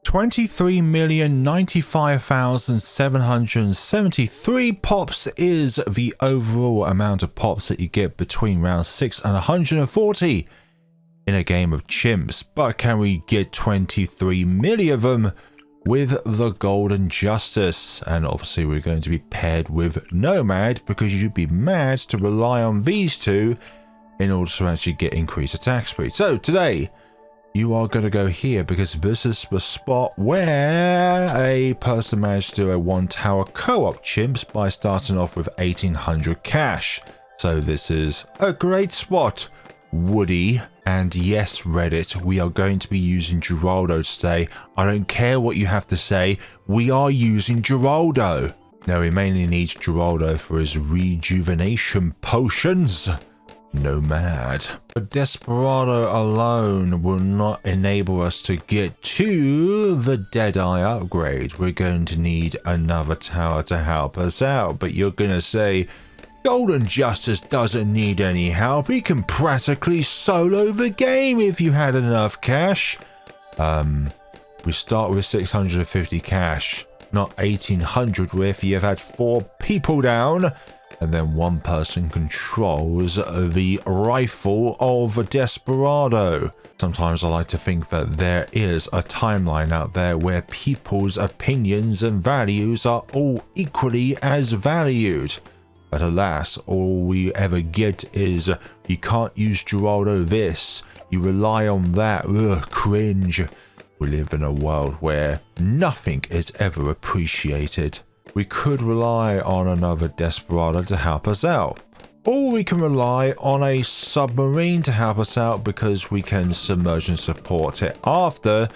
23,095,773 pops is the overall amount of pops that you get between round 6 and 140 in a game of chimps. But can we get 23 million of them with the Golden Justice? And obviously we're going to be paired with Nomad, because you'd be mad to rely on these two in order to actually get increased attack speed. So today you are going to go here, because this is the spot where a person managed to do a one tower co-op chimps by starting off with 1800 cash. So this is a great spot, Woody. And yes, Reddit, we are going to be using Geraldo today. I don't care what you have to say, we are using Geraldo. Now he mainly needs Geraldo for his rejuvenation potions. Nomad. But Desperado alone will not enable us to get to the Deadeye upgrade. We're going to need another tower to help us out. But you're going to say, Golden Justice doesn't need any help. He can practically solo the game if you had enough cash. We start with 650 cash, not 1800 if you have had 4 people down. And then one person controls the rifle of Desperado. Sometimes I like to think that there is a timeline out there where people's opinions and values are all equally as valued. But alas, all we ever get is, you can't use Geraldo this, you rely on that, ugh, cringe. We live in a world where nothing is ever appreciated. We could rely on another Desperado to help us out. Or we can rely on a submarine to help us out, because we can submerge and support it after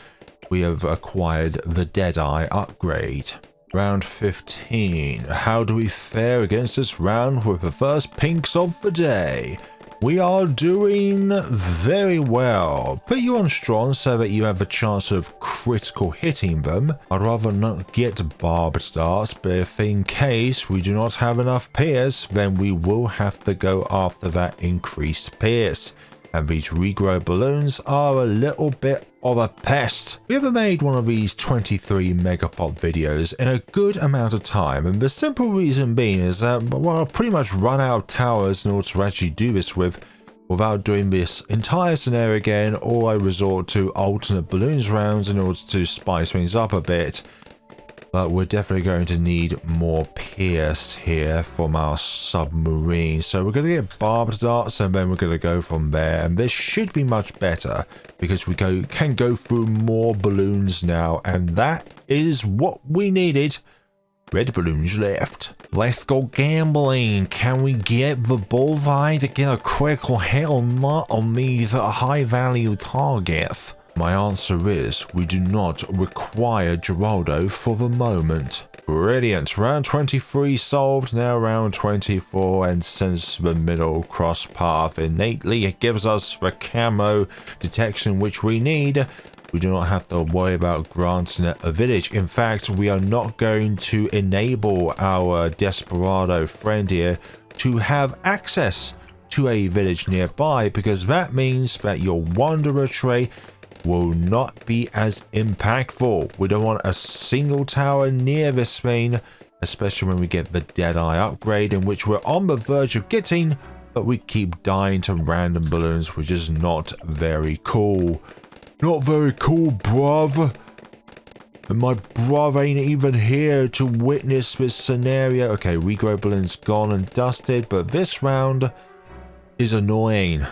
we have acquired the Deadeye upgrade. Round 15. How do we fare against this round with the first pinks of the day? We are doing very well. Put you on strong so that you have a chance of critical hitting them. I'd rather not get barbed darts, but if in case we do not have enough pierce, then we will have to go after that increased pierce. And these regrow balloons are a little bit of a pest. We haven't made one of these 23 Megapop videos in a good amount of time, and the simple reason being is that, well, I've pretty much run out of towers in order to actually do this with, without doing this entire scenario again, or I resort to alternate balloons rounds in order to spice things up a bit. But we're definitely going to need more pierce here from our submarine. So we're going to get barbed darts, and then we're going to go from there. And this should be much better, because we can go through more balloons now. And that is what we needed. Red balloons left. Let's go gambling. Can we get the bullseye to get a critical hit or not on these high value targets? My answer is, we do not require Geraldo for the moment. Brilliant. Round 23 solved, now round 24, and since the middle cross path innately it gives us the camo detection which we need, we do not have to worry about granting it a village. In fact, we are not going to enable our Desperado friend here to have access to a village nearby, because that means that your Wanderer trait will not be as impactful. We don't want a single tower near this thing, especially when we get the Deadeye upgrade, in which we're on the verge of getting, but we keep dying to random balloons, which is not very cool. Not very cool, bruv. And my bruv ain't even here to witness this scenario. Okay, regrow balloon's gone and dusted, but this round is annoying.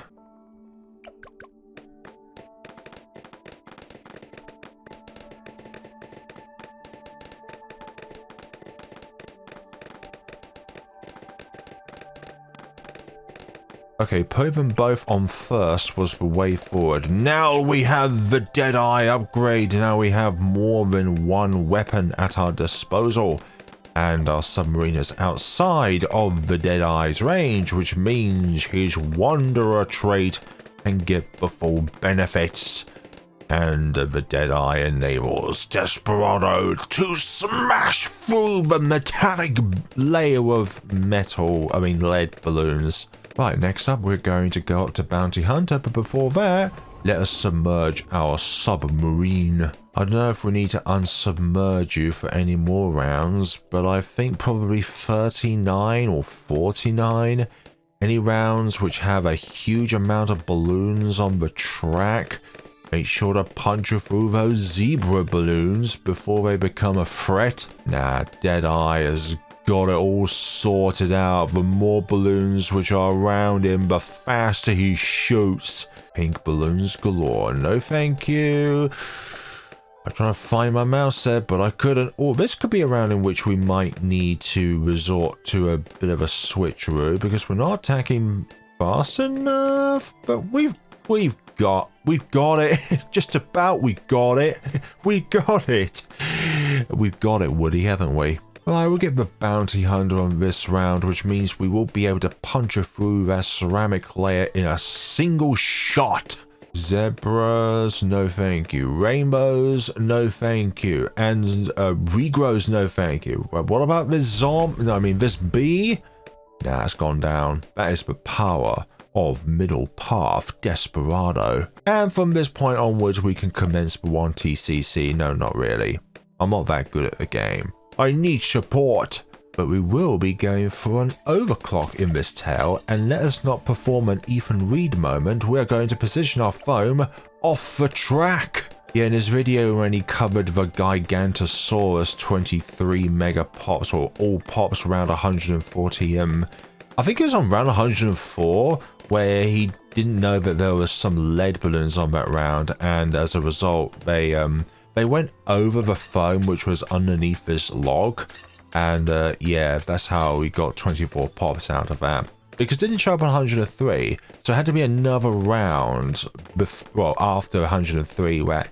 Okay, put them both on first was the way forward. Now we have the Deadeye upgrade. Now we have more than one weapon at our disposal. And our submarine is outside of the Deadeye's range, which means his Wanderer trait can get the full benefits. And the Deadeye enables Desperado to smash through the metallic layer of lead balloons. Right, next up we're going to go up to Bounty Hunter, but before that, let us submerge our submarine. I don't know if we need to unsubmerge you for any more rounds, but I think probably 39 or 49. Any rounds which have a huge amount of balloons on the track, make sure to punch through those zebra balloons before they become a threat. Nah, Deadeye has got it all sorted out. The more balloons which are around him, the faster he shoots. Pink balloons galore. No thank you. I'm trying to find my mouse there, but I couldn't. Oh, this could be a round in which we might need to resort to a bit of a switcheroo because we're not attacking fast enough. But we've got it. Just about we got it. We got it. We've got it, Woody, haven't we? Right, we'll get the bounty hunter on this round, which means we will be able to punch through that ceramic layer in a single shot. Zebras, no thank you. Rainbows, no thank you. And regrows, no thank you. But what about this this bee? Nah, it's gone down. That is the power of Middle Path Desperado. And from this point onwards, we can commence the 1 TCC. No, not really. I'm not that good at the game. I need support. But we will be going for an overclock in this tale, and let us not perform an Ethan Reed moment. We are going to position our foam off the track. Yeah, in this video when he covered the Gigantosaurus 23 Megapops, or all pops around 140 I think it was on round 104 where he didn't know that there was some lead balloons on that round, and as a result they went over the foam which was underneath this log. And yeah, that's how we got 24 pops out of that. Because it didn't show up on 103, so it had to be another round after 103 where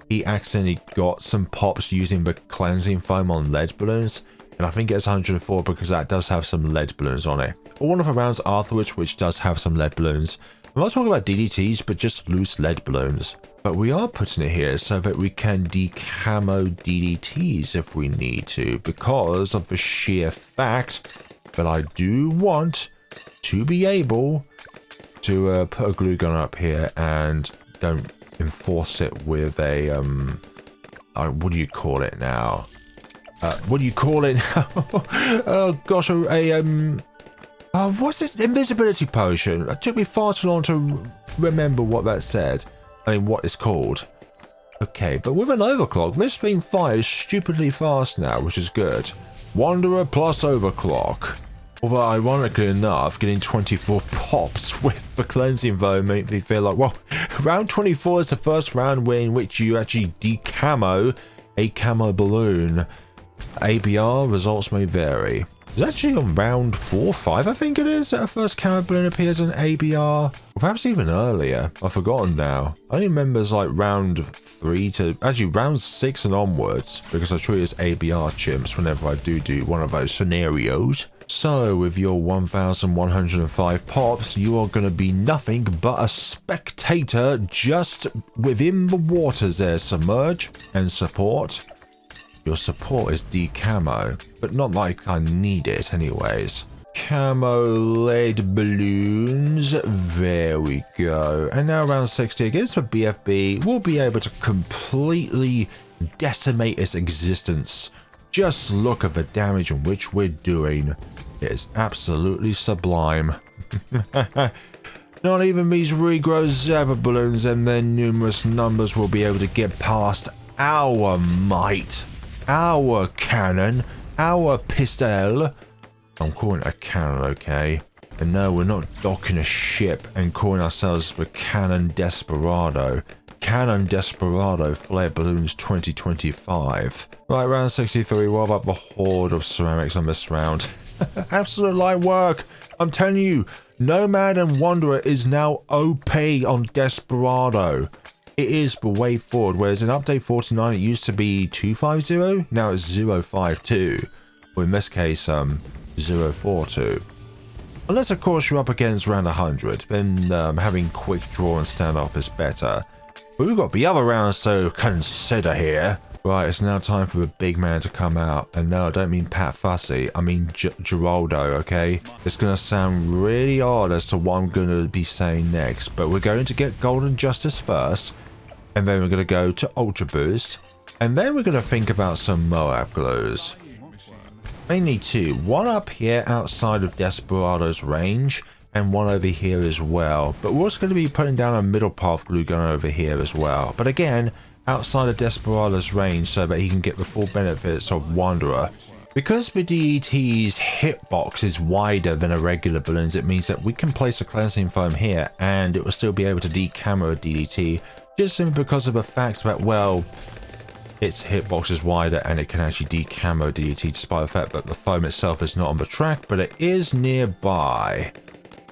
he accidentally got some pops using the cleansing foam on lead balloons. And I think it's 104 because that does have some lead balloons on it. Or one of the rounds afterwards which does have some lead balloons. I'm not talking about DDTs, but just loose lead balloons. But we are putting it here so that we can decamo DDTs if we need to, because of the sheer fact that I do want to be able to put a glue gun up here and don't enforce it with a what do you call it now? What do you call it now? Oh gosh, what's this? Invisibility potion. It took me far too long to remember what that said. I mean, what it's called. Okay, but with an overclock, this thing fires stupidly fast now, which is good. Wanderer plus overclock. Although, ironically enough, getting 24 pops with the cleansing foam made me feel like, well, round 24 is the first round in which you actually decamo a camo balloon. ABR results may vary. It's actually on round 4 or 5, I think it is, that a first camo balloon appears in ABR. Or perhaps even earlier. I've forgotten now. I only remember it's like round 3 to... Actually, round 6 and onwards. Because I treat it as ABR chimps whenever I do one of those scenarios. So, with your 1,105 pops, you are going to be nothing but a spectator just within the waters there. Submerge and support. Your support is decamo, but not like I need it anyways. Camo lead balloons. There we go. And now round 60 against the BFB, we'll be able to completely decimate its existence. Just look at the damage in which we're doing. It is absolutely sublime. Not even these regrow zebra balloons and their numerous numbers will be able to get past our might. Our cannon, our pistol. I'm calling it a cannon, okay? And no, we're not docking a ship and calling ourselves the Cannon Desperado. Cannon Desperado Flare Balloons 2025. Right, round 63, what about the horde of ceramics on this round? Absolute light work. I'm telling you, Nomad and Wanderer is now OP on Desperado. It is the way forward, whereas in update 49 it used to be 250, now it's 052, or in this case 042. Unless of course you're up against round 100, then having quick draw and stand up is better. But we've got the other rounds to consider here. Right, it's now time for the big man to come out. And no, I don't mean Pat Fussy. I mean Geraldo, okay? It's going to sound really odd as to what I'm going to be saying next. But we're going to get Golden Justice first. And then we're going to go to Ultra Boost. And then we're going to think about some Moab glues. Mainly two. One up here outside of Desperado's range. And one over here as well. But we're also going to be putting down a middle path glue gun over here as well. But again, outside of Desperado's range so that he can get the full benefits of Wanderer. Because the DDT's hitbox is wider than a regular balloons, it means that we can place a cleansing foam here and it will still be able to decamo a DDT, just simply because of the fact that, well, its hitbox is wider and it can actually decamo DDT despite the fact that the foam itself is not on the track, but it is nearby.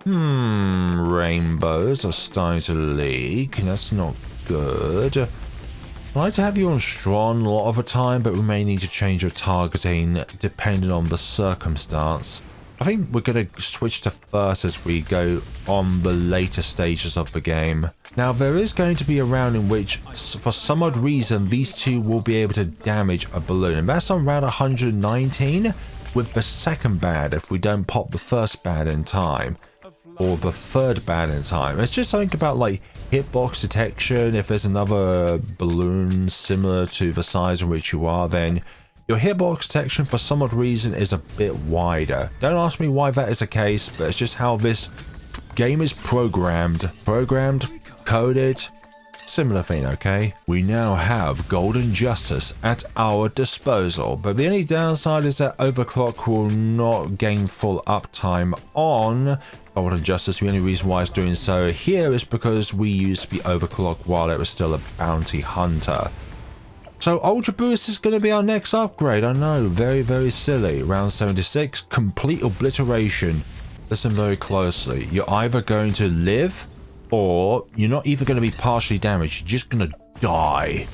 Rainbows are starting to leak. That's not good. I'd like to have you on strong a lot of the time, but we may need to change your targeting depending on the circumstance. I think we're going to switch to first as we go on the later stages of the game. Now, there is going to be a round in which, for some odd reason, these two will be able to damage a balloon. And that's on round 119 with the second bad if we don't pop the first bad in time. Or the third bad in time. It's just something about like hitbox detection. If there's another balloon similar to the size in which you are, then your hitbox detection for some odd reason is a bit wider. Don't ask me why that is the case, but it's just how this game is programmed. Coded, similar thing, okay? We now have Golden Justice at our disposal, but the only downside is that Overclock will not gain full uptime on Golden Justice. The only reason why it's doing so here is because we used the Overclock while it was still a bounty hunter. So Ultra Boost is going to be our next upgrade. I know, very, very silly. Round 76, complete obliteration. Listen very closely. You're either going to live or you're not even going to be partially damaged. You're just going to die.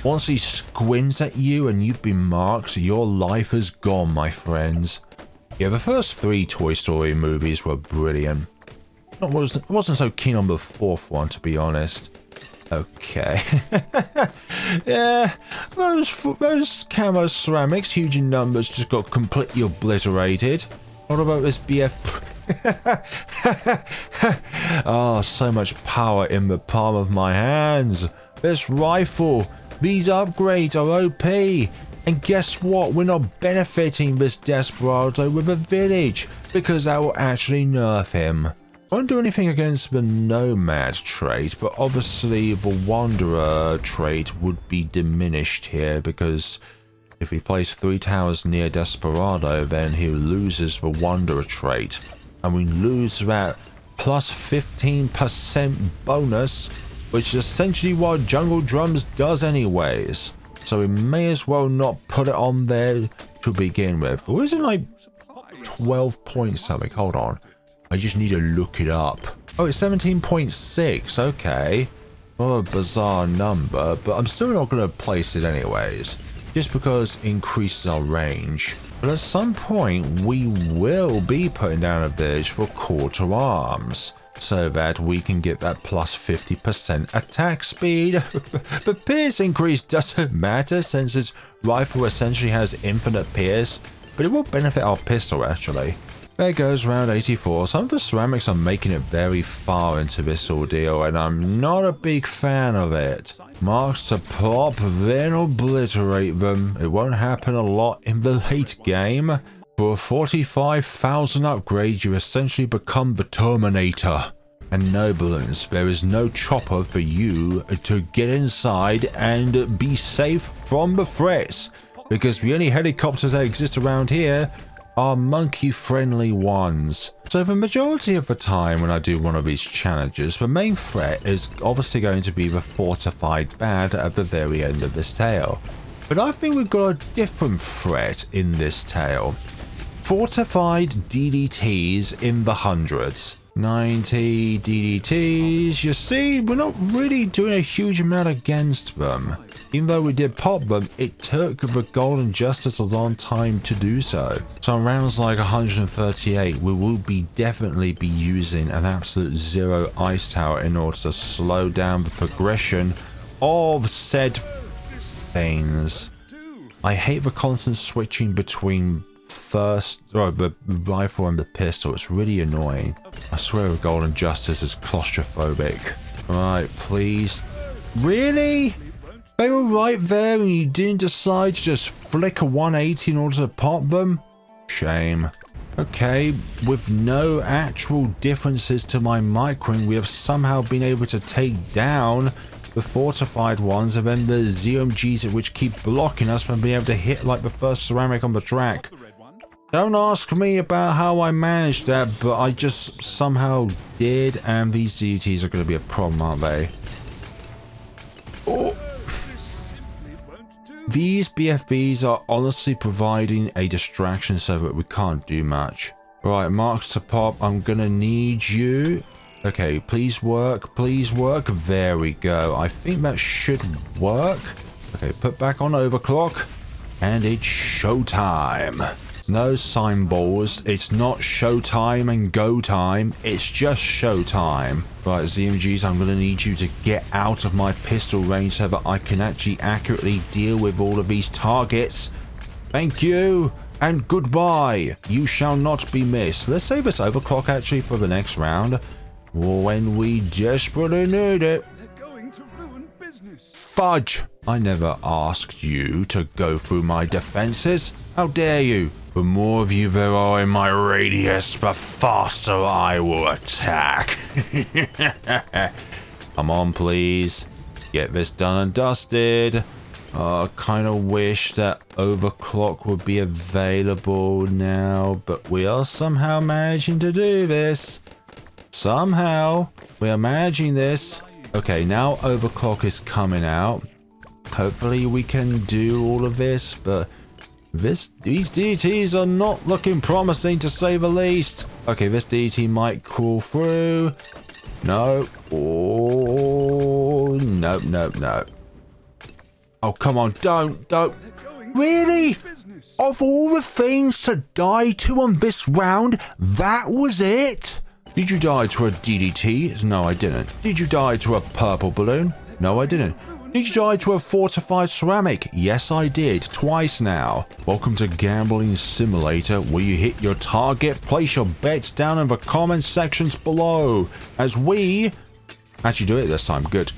Once he squints at you and you've been marked, your life is gone, my friends. Yeah, the first three Toy Story movies were brilliant. I wasn't so keen on the fourth one, to be honest. Okay. Yeah, those camo ceramics, huge in numbers, just got completely obliterated. What about this BF? Oh, so much power in the palm of my hands. This rifle, these upgrades are OP. And guess what? We're not benefiting this Desperado with a village because that will actually nerf him. I won't do anything against the Nomad trait, but obviously the Wanderer trait would be diminished here because if we place 3 towers near Desperado, then he loses the Wanderer trait. And we lose that plus 15% bonus, which is essentially what Jungle Drums does anyways. So we may as well not put it on there to begin with. Or is it like 12 point something? Hold on. I just need to look it up. Oh, it's 17.6. Okay. Well, a bizarre number, but I'm still not going to place it anyways. Just because it increases our range. But at some point, we will be putting down a village for Call to Arms, so that we can get that plus 50% attack speed. The pierce increase doesn't matter since its rifle essentially has infinite pierce, but it will benefit our pistol actually. There goes round 84. Some of the ceramics are making it very far into this ordeal, and I'm not a big fan of it. Marks to pop, then obliterate them. It won't happen a lot in the late game. For a 45,000 upgrade, you essentially become the Terminator. And no balloons. There is no chopper for you to get inside and be safe from the threats. Because the only helicopters that exist around here are monkey-friendly ones. So the majority of the time when I do one of these challenges, the main threat is obviously going to be the fortified bad at the very end of this tale. But I think we've got a different threat in this tale. Fortified DDTs in the hundreds. 90 DDTs. You see, we're not really doing a huge amount against them. Even though we did pop them, it took the Golden Justice a long time to do so. So on rounds like 138, we will definitely be using an absolute zero ice tower in order to slow down the progression of said things. I hate the constant switching between the rifle and the pistol. It's really annoying. I swear the Golden Justice is claustrophobic. Alright, please. Really? They were right there and you didn't decide to just flick a 180 in order to pop them? Shame. Okay, with no actual differences to my microing, we have somehow been able to take down the fortified ones, and then the ZMGs which keep blocking us from being able to hit like the first ceramic on the track. Don't ask me about how I managed that, but I just somehow did, and these DTs are going to be a problem, aren't they? Oh. These BFBs are honestly providing a distraction so that we can't do much. Right, marks to pop, I'm gonna need you. Okay, please work, please work. There we go. I think that should work. Okay, put back on overclock. And it's showtime. No sign balls. It's not showtime and go time. It's just showtime. Right, ZMGs, I'm going to need you to get out of my pistol range so that I can actually accurately deal with all of these targets. Thank you. And goodbye. You shall not be missed. Let's save this overclock actually for the next round. When we desperately need it. They're going to ruin business. Fudge! I never asked you to go through my defenses. How dare you? The more of you there are in my radius, the faster I will attack. Come on, please. Get this done and dusted. I kind of wish that overclock would be available now, but we are somehow managing to do this. Somehow, we are managing this. Okay, now overclock is coming out. Hopefully we can do all of this, but these DTs are not looking promising to say the least. Okay, this DT might crawl through. No. Oh, no, no, no. Oh, come on, don't. Really? Of all the things to die to on this round, that was it? Did you die to a DDT? No, I didn't. Did you die to a purple balloon? No, I didn't. Did you die to a fortified ceramic? Yes, I did. Twice now. Welcome to Gambling Simulator. Will you hit your target? Place your bets down in the comment sections below. As we actually do it this time. Good.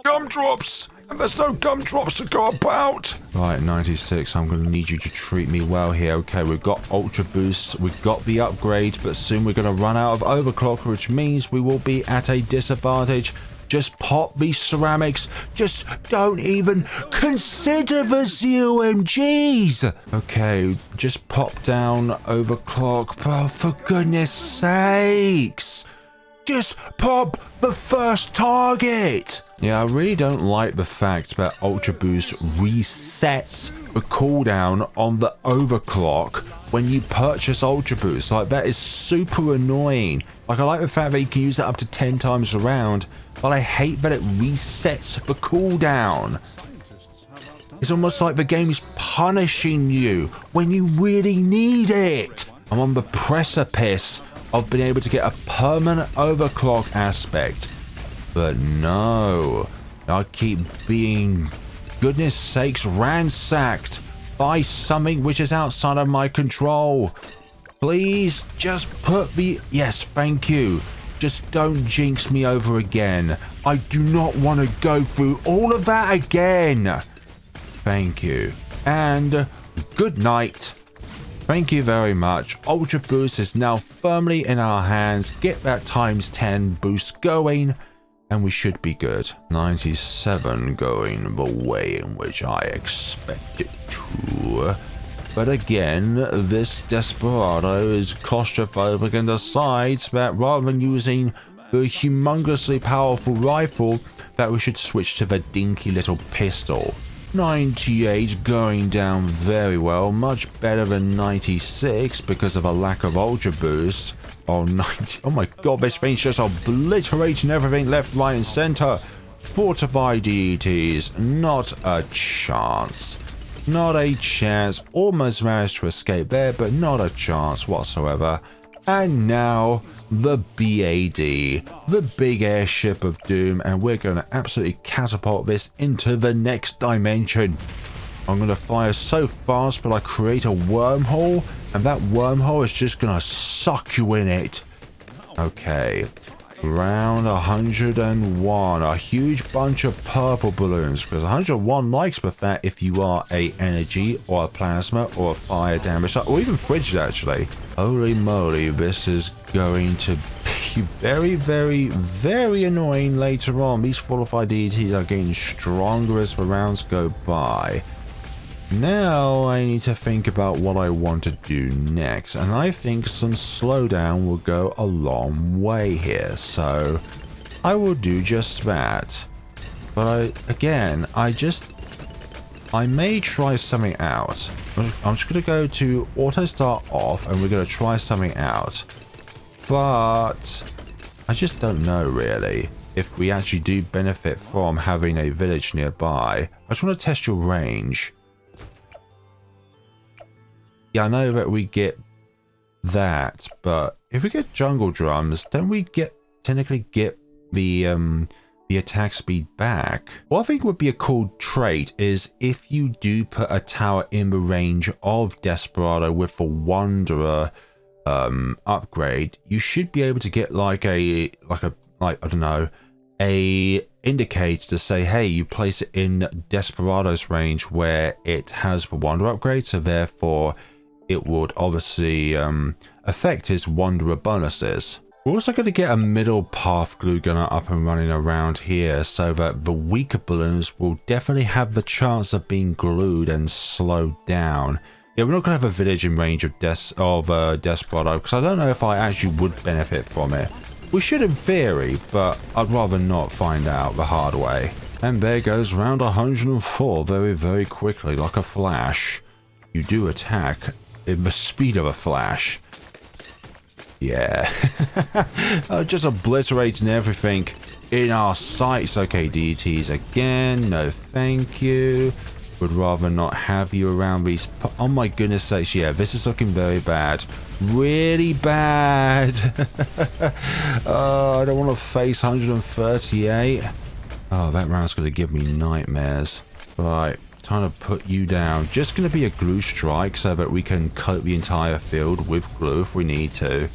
Gumdrops! And there's no gumdrops to go about. Right, 96. I'm going to need you to treat me well here. Okay, we've got Ultra Boosts. We've got the upgrade, but soon we're going to run out of overclock, which means we will be at a disadvantage. Just pop these ceramics. Just don't even consider the ZOMGs. Okay, just pop down overclock. Oh, for goodness sakes. Just pop the first target. Yeah, I really don't like the fact that Ultra Boost resets the cooldown on the overclock when you purchase Ultra Boost. Like, that is super annoying. Like, I like the fact that you can use it up to 10 times around, but I hate that it resets the cooldown. It's almost like the game is punishing you when you really need it. I'm on the precipice of being able to get a permanent overclock aspect. But no, I keep being, goodness sakes, ransacked by something which is outside of my control. Please just put the, yes, thank you. Just don't jinx me over again. I do not want to go through all of that again. Thank you. And good night. Thank you very much. Ultra Boost is now firmly in our hands. Get that times 10 boost going, and we should be good. 97 going the way in which I expect it to. But again, this Desperado is claustrophobic and decides that rather than using the humongously powerful rifle, that we should switch to the dinky little pistol. 98 going down very well, much better than 96 because of a lack of Ultra Boost. Oh, 90. Oh my god, this thing's just obliterating everything left, right, and center. Fortified DETs, not a chance. Not a chance. Almost managed to escape there, but not a chance whatsoever. And now the BAD, the big airship of doom, and we're going to absolutely catapult this into the next dimension. I'm going to fire so fast, but I create a wormhole, and that wormhole is just going to suck you in it. Okay, round 101, a huge bunch of purple balloons, because 101 likes the fact if you are a energy or a plasma or a fire damage, or even frigid actually. Holy moly, this is going to be very, very, very annoying later on. These fortified deities are getting stronger as the rounds go by. Now I need to think about what I want to do next, and I think some slowdown will go a long way here, so I will do just that. But I may try something out. I'm just going to go to auto start off, and we're going to try something out. But I just don't know really if we actually do benefit from having a village nearby. I just want to test your range. Yeah, I know that we get that, but if we get jungle drums, don't we technically get the attack speed back? What I think would be a cool trait is if you do put a tower in the range of Desperado with the Wanderer upgrade, you should be able to get like I don't know, a indicator to say, hey, you place it in Desperado's range where it has the Wanderer upgrade, so therefore it would obviously affect his Wanderer bonuses. We're also going to get a middle path glue gunner up and running around here so that the weaker balloons will definitely have the chance of being glued and slowed down. Yeah, we're not going to have a village in range of Desperado because I don't know if I actually would benefit from it. We should in theory, but I'd rather not find out the hard way. And there goes round 104 very, very quickly like a flash. You do attack in the speed of a flash. Yeah. Just obliterating everything in our sights. Okay, deities again. No thank you. Would rather not have you around these. Oh my goodness sakes. Yeah, this is looking very bad. Really bad. Oh, I don't want to face 138. Oh, that round's going to give me nightmares. Right. Time to put you down. Just going to be a glue strike so that we can coat the entire field with glue if we need to.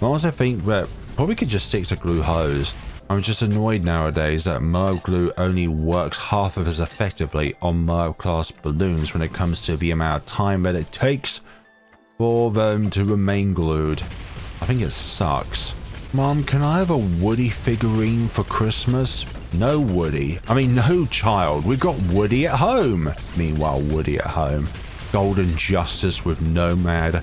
I also think that probably could just stick to glue hose. I'm just annoyed nowadays that Moab glue only works half of as effectively on Moab class balloons when it comes to the amount of time that it takes for them to remain glued. I think it sucks. Mom, can I have a Woody figurine for Christmas? No Woody. I mean, no child. We've got Woody at home. Meanwhile, Woody at home. Golden Justice with Nomad.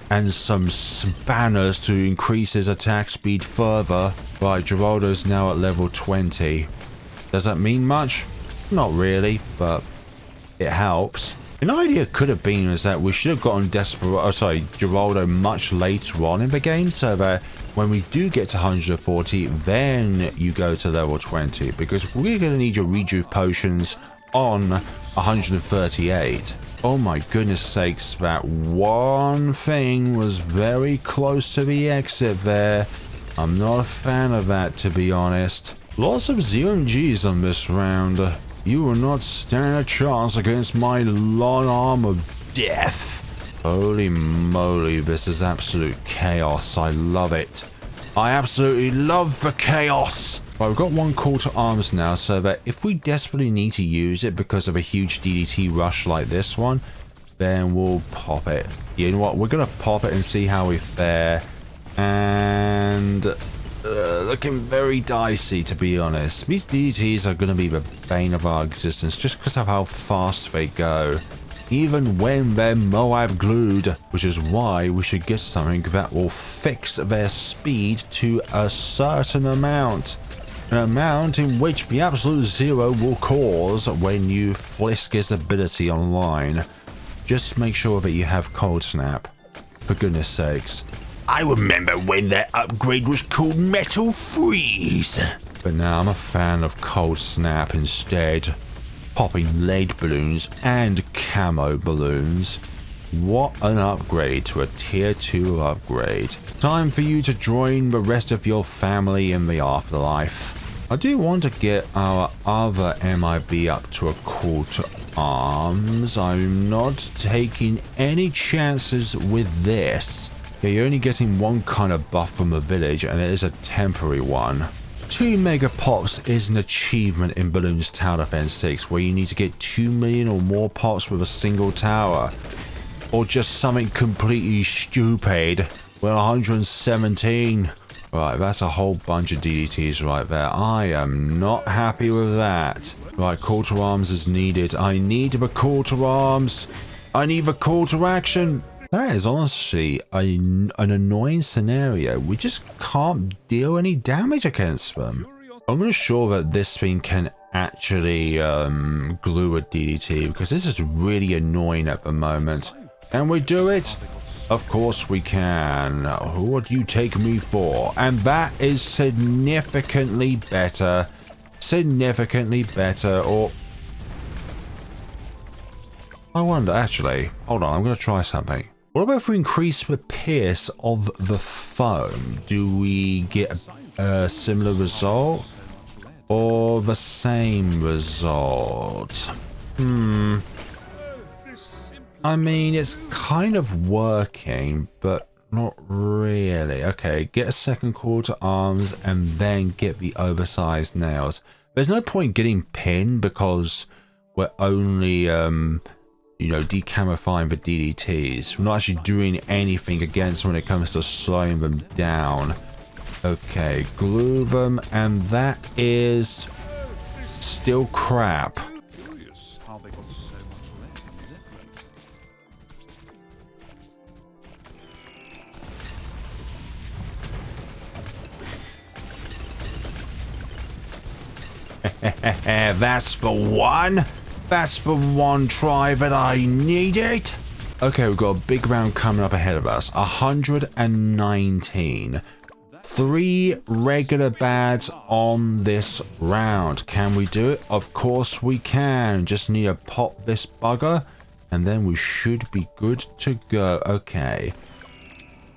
And some spanners to increase his attack speed further. Right, Geraldo's now at level 20. Does that mean much? Not really, but it helps. An idea could have been is that we should have gotten Geraldo much later on in the game, so that when we do get to 140, then you go to level 20, because we're going to need your rejuve potions on 138. Oh my goodness sakes, that one thing was very close to the exit there. I'm not a fan of that, to be honest. Lots of ZMGs on this round. You will not stand a chance against my long arm of death. Holy moly, this is absolute chaos. I love it. I absolutely love the chaos. Right, we've got one call to arms now, so that if we desperately need to use it because of a huge DDT rush like this one, then we'll pop it. You know what? We're going to pop it and see how we fare. And looking very dicey, to be honest. These DDTs are going to be the bane of our existence just because of how fast they go. Even when they're Moab glued, which is why we should get something that will fix their speed to a certain amount. An amount in which the absolute zero will cause when you flisk his ability online. Just make sure that you have Cold Snap. For goodness sakes. I remember when that upgrade was called Metal Freeze. But now I'm a fan of Cold Snap instead. Popping lead balloons and camo balloons. What an upgrade to a tier 2 upgrade. Time for you to join the rest of your family in the afterlife. I do want to get our other MIB up to a call to arms. I'm not taking any chances with this. Yeah, you're only getting one kind of buff from the village, and it is a temporary one. 2 Megapops is an achievement in Balloons Tower Defense 6, where you need to get 2 million or more pops with a single tower. Or just something completely stupid. Well, 117. Right, that's a whole bunch of DDTs right there. I am not happy with that. Right, call to arms is needed. I need the call to arms. I need the call to action. That is honestly an annoying scenario. We just can't deal any damage against them. I'm not sure that this thing can actually glue a DDT, because this is really annoying at the moment. Can we do it? Of course we can. What do you take me for? And that is significantly better. Significantly better. Or I wonder, actually. Hold on, I'm going to try something. What about if we increase the pierce of the foam? Do we get a similar result? Or the same result? I mean, it's kind of working, but not really. Okay, get a second call to arms and then get the oversized nails. There's no point getting pinned because we're only, you know, decamoufying the DDTs. We're not actually doing anything against when it comes to slowing them down. Okay, glue them, and that is still crap. That's the one. That's the one try that I needed. Okay, we've got a big round coming up ahead of us. 119. 3 regular bads on this round. Can we do it? Of course we can. Just need to pop this bugger, and then we should be good to go. Okay.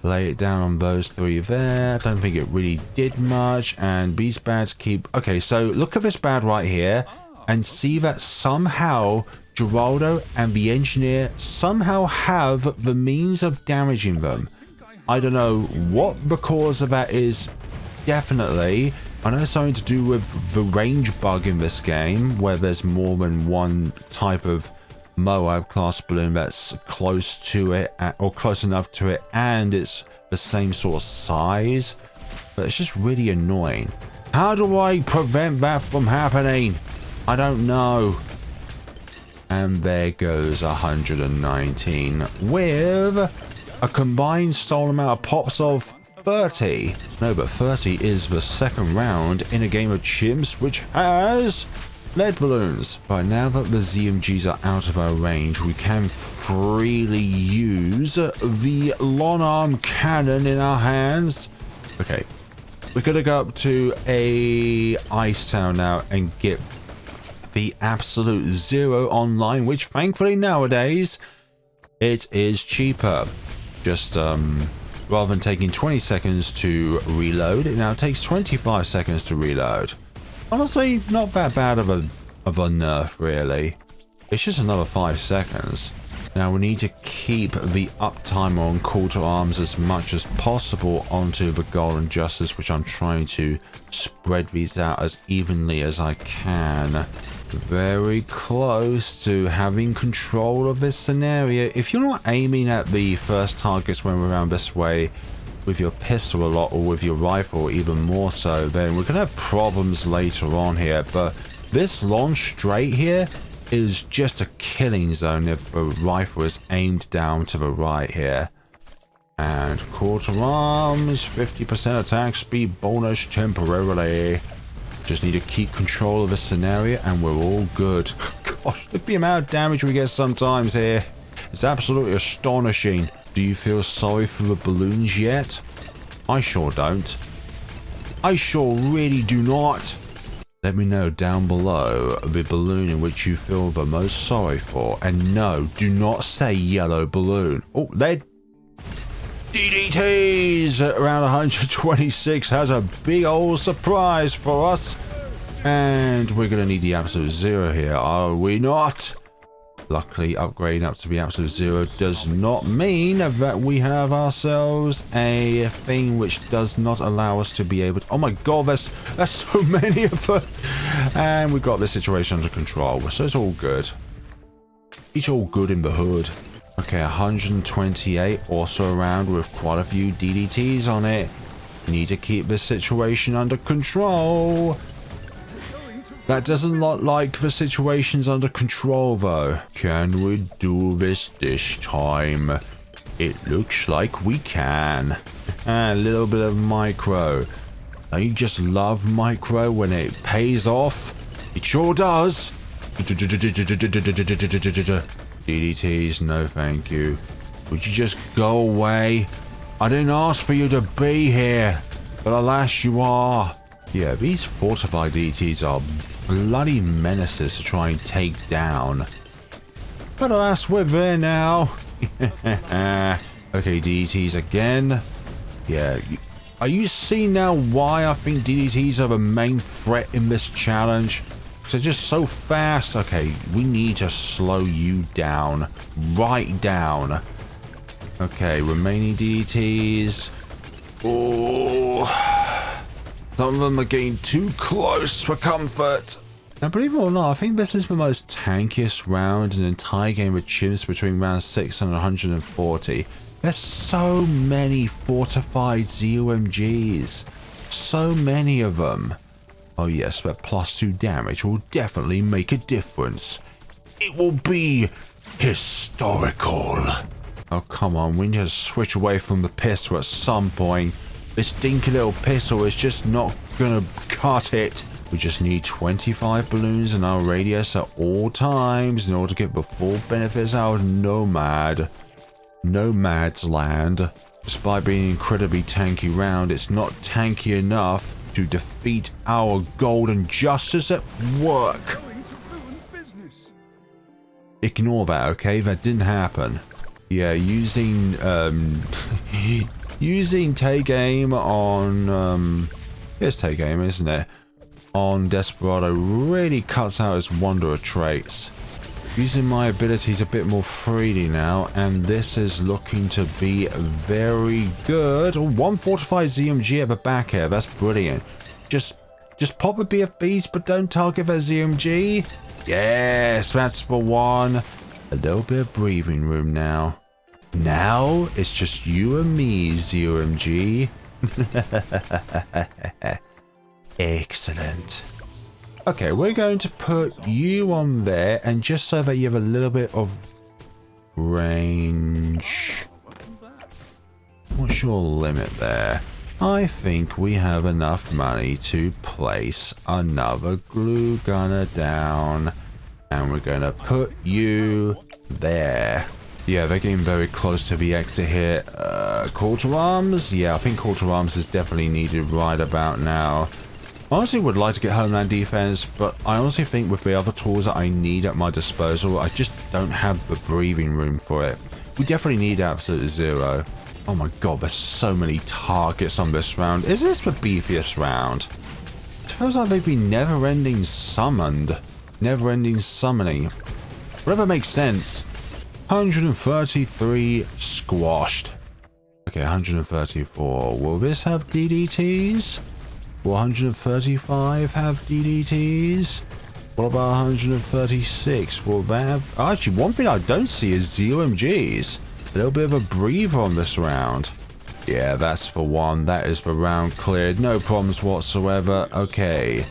Lay it down on those 3 there. I don't think it really did much. And these bads keep... Okay, so look at this bad right here. And see that somehow Geraldo and the engineer somehow have the means of damaging them. I don't know what the cause of that is. Definitely. I know it's something to do with the range bug in this game, where there's more than one type of Moab class balloon that's close to it, or close enough to it, and it's the same sort of size. But it's just really annoying. How do I prevent that from happening? I don't know. And there goes 119 with a combined stolen amount of pops of 30. No, but 30 is the second round in a game of chimps, which has lead balloons. Right, now that the ZMGs are out of our range, we can freely use the long arm cannon in our hands. Okay, we're gonna go up to a ice town now and get the absolute zero online, which thankfully nowadays it is cheaper. Just rather than taking 20 seconds to reload, it now takes 25 seconds to reload. Honestly, not that bad of a nerf, really. It's just another 5 seconds. Now we need to keep the uptime on call to arms as much as possible onto the golden justice, which I'm trying to spread these out as evenly as I can. Very close to having control of this scenario. If you're not aiming at the first targets when we're around this way with your pistol a lot, or with your rifle even more so, then we're gonna have problems later on here. But this long straight here is just a killing zone if the rifle is aimed down to the right here. And quarter arms, 50% attack speed bonus temporarily. Just need to keep control of the scenario and we're all good. Gosh, look at the amount of damage we get sometimes here. It's absolutely astonishing. Do you feel sorry for the balloons yet? I sure don't. I sure really do not. Let me know down below the balloon in which you feel the most sorry for. And no, do not say yellow balloon. Oh, lead. DDTs at around 126 has a big old surprise for us. And we're going to need the absolute zero here, are we not? Luckily, upgrading up to the absolute zero does not mean that we have ourselves a thing which does not allow us to be able to... Oh my god, there's so many of them. And we've got this situation under control, so it's all good. It's all good in the hood. Okay, 128, also around with quite a few DDTs on it. Need to keep this situation under control. That doesn't look like the situation's under control, though. Can we do this time? It looks like we can. A little bit of micro. Don't you just love micro when it pays off? It sure does. DDTs, no thank you. Would you just go away? I didn't ask for you to be here, but alas you are. Yeah, these fortified DDTs are bloody menaces to try and take down. But alas, we're there now. Okay, DDTs again. Yeah, are you seeing now why I think DDTs are the main threat in this challenge? Because they're just so fast. Okay, we need to slow you down. Right down. Okay, remaining DDTs. Oh... Some of them are getting too close for comfort. Now, believe it or not, I think this is the most tankiest round in the entire game of chimps between round 6 and 140. There's so many fortified ZOMGs. So many of them. Oh yes, but +2 damage will definitely make a difference. It will be historical. Oh, come on, we need to switch away from the pistol at some point. This dinky little pistol is just not gonna cut it. We just need 25 balloons in our radius at all times in order to get the full benefits out of Nomad's land. Despite being incredibly tanky round, it's not tanky enough to defeat our golden justice at work. Ignore that, okay? That didn't happen. Yeah, using using take aim on it's take aim, isn't it? On Desperado really cuts out his wanderer traits. Using my abilities a bit more freely now, and this is looking to be very good. Oh, 1 fortified ZMG at the back here, that's brilliant. Just pop the BFBs, but don't target their ZMG. Yes, that's the one. A little bit of breathing room now. Now it's just you and me, ZOMG. Excellent. Okay, we're going to put you on there, and just so that you have a little bit of range. What's your limit there? I think we have enough money to place another glue gunner down, and we're going to put you there. Yeah, they're getting very close to the exit here. Call to arms? Yeah, I think call to arms is definitely needed right about now. Honestly, would like to get Homeland Defense, but I honestly think with the other tools that I need at my disposal, I just don't have the breathing room for it. We definitely need absolute zero. Oh my god, there's so many targets on this round. Is this the beefiest round? It feels like they've been never-ending summoned. Never-ending summoning. Whatever makes sense. 133 squashed. Okay, 134. Will this have DDTs? Will 135 have DDTs? What about 136? Will that have... Actually, one thing I don't see is ZOMGs. A little bit of a breather on this round. Yeah, that's the one. That is the round cleared. No problems whatsoever. Okay.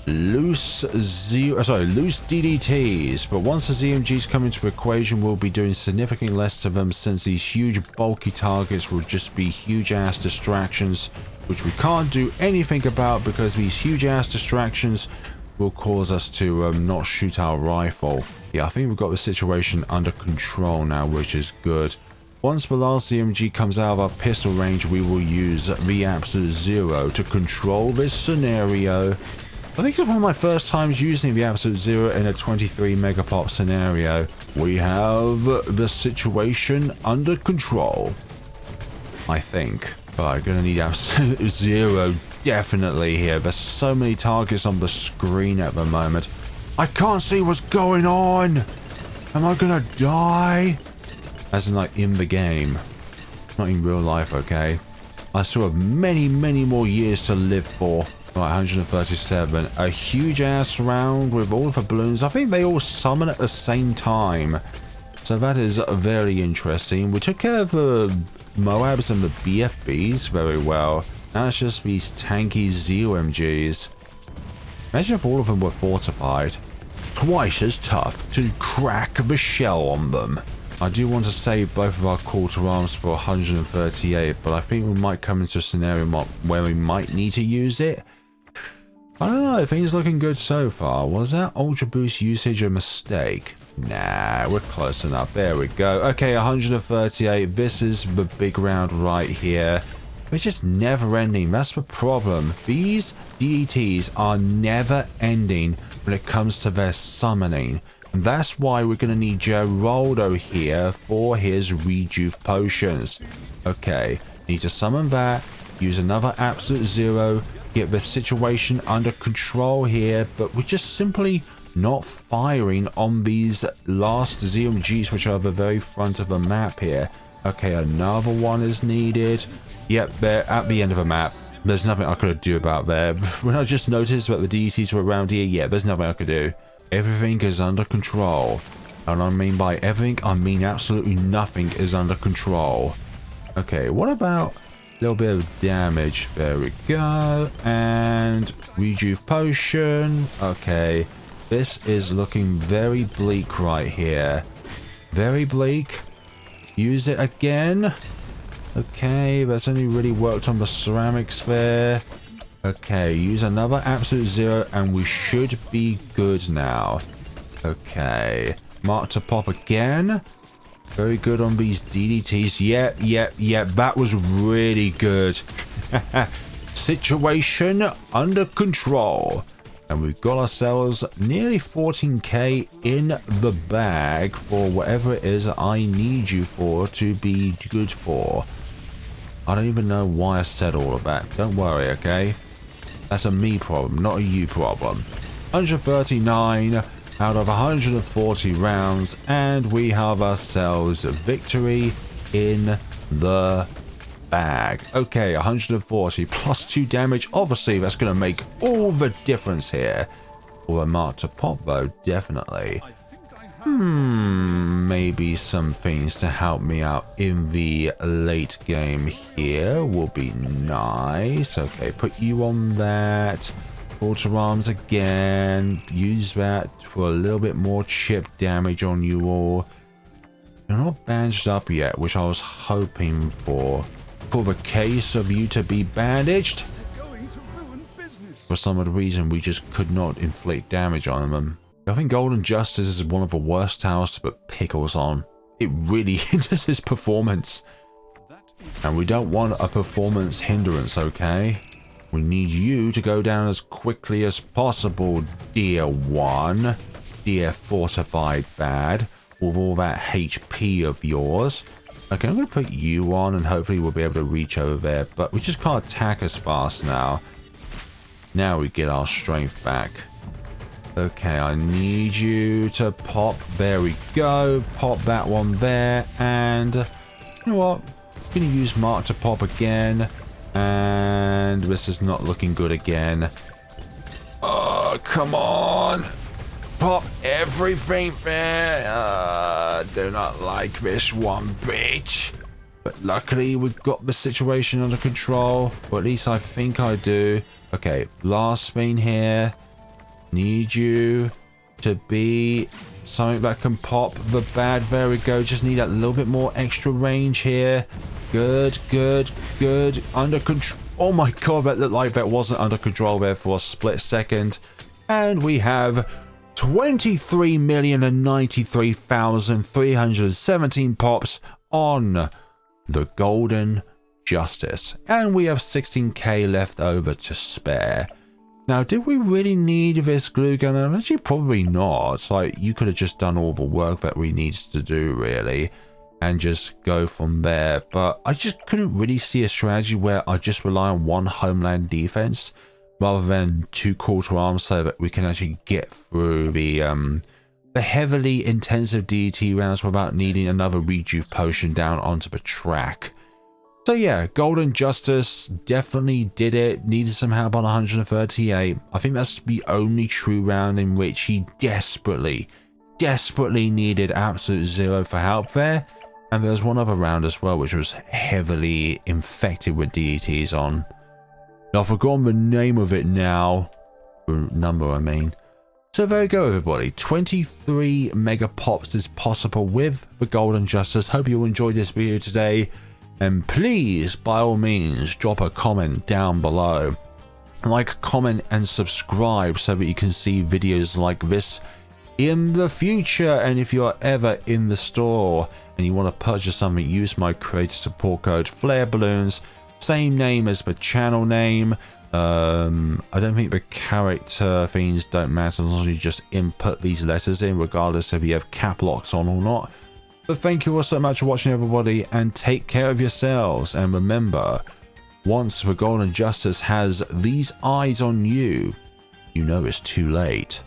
Loose DDTs, but once the ZMGs come into equation, we'll be doing significantly less to them, since these huge bulky targets will just be huge ass distractions, which we can't do anything about because these huge ass distractions will cause us to not shoot our rifle. Yeah, I think we've got the situation under control now, which is good. Once the last ZMG comes out of our pistol range, we will use the absolute zero to control this scenario. I think it's one of my first times using the Absolute Zero in a 23 Megapop scenario. We have the situation under control, I think. But I'm going to need Absolute Zero definitely here. There's so many targets on the screen at the moment. I can't see what's going on. Am I going to die? As in like in the game. Not in real life, okay? I still have many, many more years to live for. Right, 137. A huge ass round with all of the balloons. I think they all summon at the same time. So that is very interesting. We took care of the Moabs and the BFBs very well. Now it's just these tanky ZOMGs. Imagine if all of them were fortified. Twice as tough to crack the shell on them. I do want to save both of our quarter arms for 138, but I think we might come into a scenario where we might need to use it. I don't know, things looking good so far. Was that Ultra Boost usage a mistake? Nah, we're close enough. There we go. Okay, 138. This is the big round right here. It's just never ending. That's the problem. These DDTs are never ending when it comes to their summoning. And that's why we're going to need Geraldo here for his rejuve potions. Okay, need to summon that. Use another Absolute Zero. Get the situation under control here. But we're just simply not firing on these last ZMGs, which are at the very front of the map here. Okay, another one is needed. Yep, they're at the end of the map. There's nothing I could do about there. When I just noticed that the DCs were around here, yeah, there's nothing I could do. Everything is under control. And I mean by everything, I mean absolutely nothing is under control. Okay, what about a little bit of damage? There we go. And rejuve potion. Okay, this is looking very bleak right here. Very bleak. Use it again. Okay, that's only really worked on the ceramics there. Okay, use another Absolute Zero and we should be good now. Okay, mark to pop again. Very good on these DDTs. Yeah, that was really good. Situation under control. And we've got ourselves nearly 14k in the bag for whatever it is I need you for to be good for. I don't even know why I said all of that. Don't worry, okay? That's a me problem, not a you problem. 139 out of 140 rounds, and we have ourselves a victory in the bag. Okay, 140 plus 2 damage. Obviously, that's going to make all the difference here. Or a mark to pop, though, definitely. Maybe some things to help me out in the late game here will be nice. Okay, put you on that. Quarter arms again. Use that for a little bit more chip damage on you all. You're not bandaged up yet, which I was hoping for. For the case of you to be bandaged. For some odd reason, we just could not inflict damage on them. I think Golden Justice is one of the worst towers to put pickles on. It really hinders his performance. And we don't want a performance hindrance, okay? We need you to go down as quickly as possible, dear one. Dear fortified bad. With all that HP of yours. Okay, I'm going to put you on and hopefully we'll be able to reach over there. But we just can't attack as fast now. Now we get our strength back. Okay, I need you to pop. There we go. Pop that one there. And you know what? I'm going to use Mark to pop again. And this is not looking good again. Oh, come on. Pop everything there. Do not like this one bit. But luckily we've got the situation under control. Or at least I think I do. Okay, last thing here. Need you to be something that can pop the bad. There we go. Just need that little bit more extra range here. Good. Under control. Oh my god, that looked like that wasn't under control there for a split second. And we have 23,093,317 pops on the Golden Justice. And we have 16k left over to spare. Now, did we really need this glue gun? Actually, probably not. Like, you could have just done all the work that we needed to do, really, and just go from there. But I just couldn't really see a strategy where I just rely on one homeland defense rather than two call to arms so that we can actually get through the heavily intensive DT rounds without needing another rejuve potion down onto the track. So yeah, Golden Justice definitely did it. Needed some help on 138. I think that's the only true round in which he desperately needed absolute zero for help there. And there was one other round as well, which was heavily infected with DETs on. Now, I've forgotten the name of it now. The number, I mean. So there you go, everybody. 23 Megapops is possible with the Golden Justice. Hope you enjoyed this video today. And please, by all means, drop a comment down below. Like, comment, and subscribe so that you can see videos like this in the future. And if you're ever in the store and you want to purchase something, use my creator support code Flare Balloons. Same name as the channel name. I don't think the character things don't matter as long as you just input these letters in, regardless if you have cap locks on or not. But thank you all so much for watching, everybody, and take care of yourselves. And remember, once the Golden Justice has these eyes on you, you know it's too late.